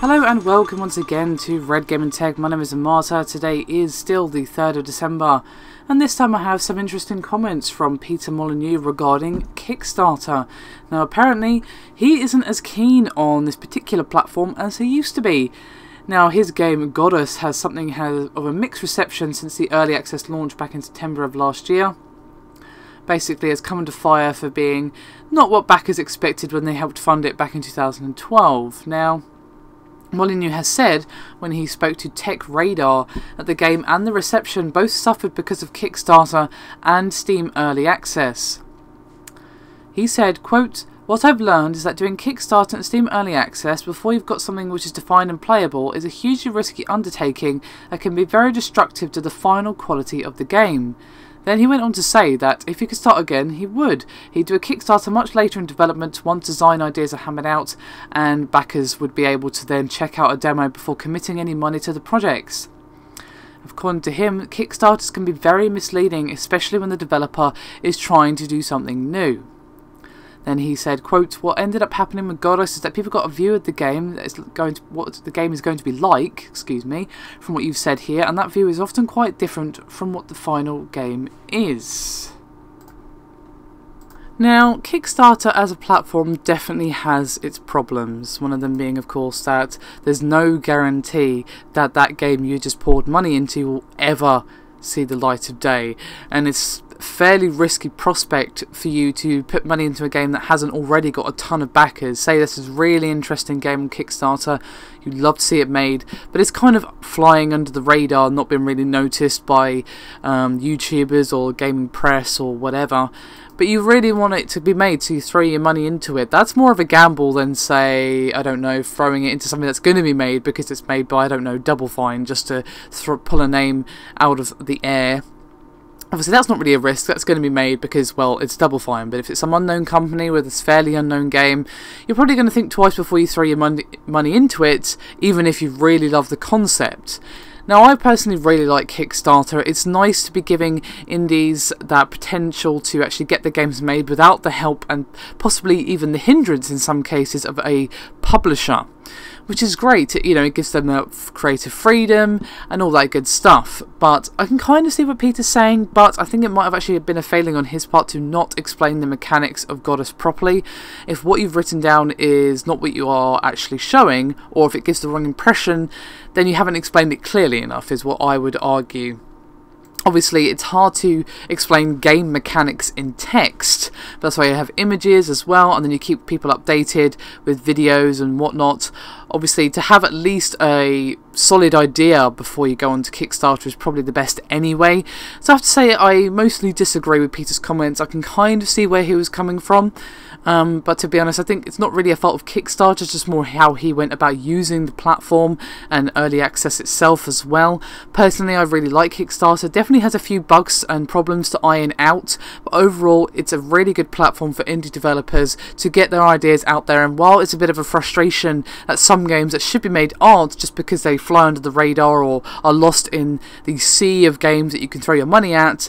Hello and welcome once again to Red Game and Tech. My name is Marta. Today is still the 3rd of December, and this time I have some interesting comments from Peter Molyneux regarding Kickstarter. Now apparently he isn't as keen on this particular platform as he used to be. Now his game Goddess has something of a mixed reception since the early access launch back in September of last year. Basically has come under fire for being not what backers expected when they helped fund it back in 2012. Now Molyneux has said when he spoke to Tech Radar that the game and the reception both suffered because of Kickstarter and Steam Early Access. He said, quote, "What I've learned is that doing Kickstarter and Steam Early Access before you've got something which is defined and playable is a hugely risky undertaking that can be very destructive to the final quality of the game." Then he went on to say that if he could start again, he would. He'd do a Kickstarter much later in development once design ideas are hammered out and backers would be able to then check out a demo before committing any money to the projects. According to him, Kickstarters can be very misleading, especially when the developer is trying to do something new. Then he said, quote, "What ended up happening with Goddess is that people got a view of the game, what the game is going to be like, from what you've said here, and that view is often quite different from what the final game is." Now, Kickstarter as a platform definitely has its problems, one of them being, of course, that there's no guarantee that that game you just poured money into will ever see the light of day, and it's fairly risky prospect for you to put money into a game that hasn't already got a ton of backers. Say this is a really interesting game on Kickstarter, you'd love to see it made, but it's kind of flying under the radar, not been really noticed by YouTubers or gaming press or whatever, but you really want it to be made, so you throw your money into it. That's more of a gamble than, say, I don't know, throwing it into something that's going to be made because it's made by, I don't know, Double Fine, just to pull a name out of the air. Obviously that's not really a risk, that's going to be made because, well, it's Double Fine, but if it's some unknown company with this fairly unknown game, you're probably going to think twice before you throw your money into it, even if you really love the concept. Now, I personally really like Kickstarter. It's nice to be giving indies that potential to actually get the games made without the help and possibly even the hindrance in some cases of a publisher, which is great. You know, it gives them creative freedom and all that good stuff. But I can kind of see what Peter's saying, but I think it might have actually been a failing on his part to not explain the mechanics of Goddess properly. If what you've written down is not what you are actually showing, or if it gives the wrong impression, then you haven't explained it clearly enough, is what I would argue. Obviously, it's hard to explain game mechanics in text, but that's why you have images as well, and then you keep people updated with videos and whatnot. Obviously, to have at least a solid idea before you go on to Kickstarter is probably the best anyway. So I have to say I mostly disagree with Peter's comments. I can kind of see where he was coming from, but to be honest, I think it's not really a fault of Kickstarter, it's just more how he went about using the platform and early access itself as well. Personally, I really like Kickstarter. Definitely has a few bugs and problems to iron out, but overall it's a really good platform for indie developers to get their ideas out there. And while it's a bit of a frustration that some games that should be made aren't, just because they fly under the radar or are lost in the sea of games that you can throw your money at,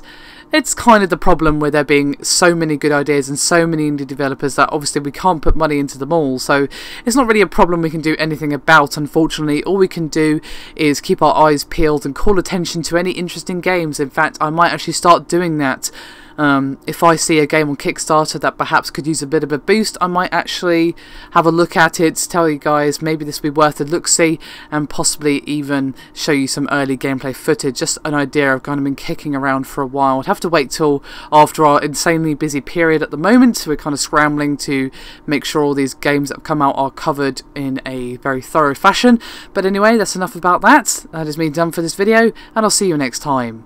it's kind of the problem with there being so many good ideas and so many indie developers that obviously we can't put money into them all. So it's not really a problem we can do anything about, unfortunately. All we can do is keep our eyes peeled and call attention to any interesting games. In fact, I might actually start doing that. If I see a game on Kickstarter that perhaps could use a bit of a boost, I might actually have a look at it, tell you guys maybe this would be worth a look-see, and possibly even show you some early gameplay footage. Just an idea I've kind of been kicking around for a while. I'd have to wait till after our insanely busy period at the moment, so we're kind of scrambling to make sure all these games that have come out are covered in a very thorough fashion. But anyway, that's enough about that. That is me done for this video, and I'll see you next time.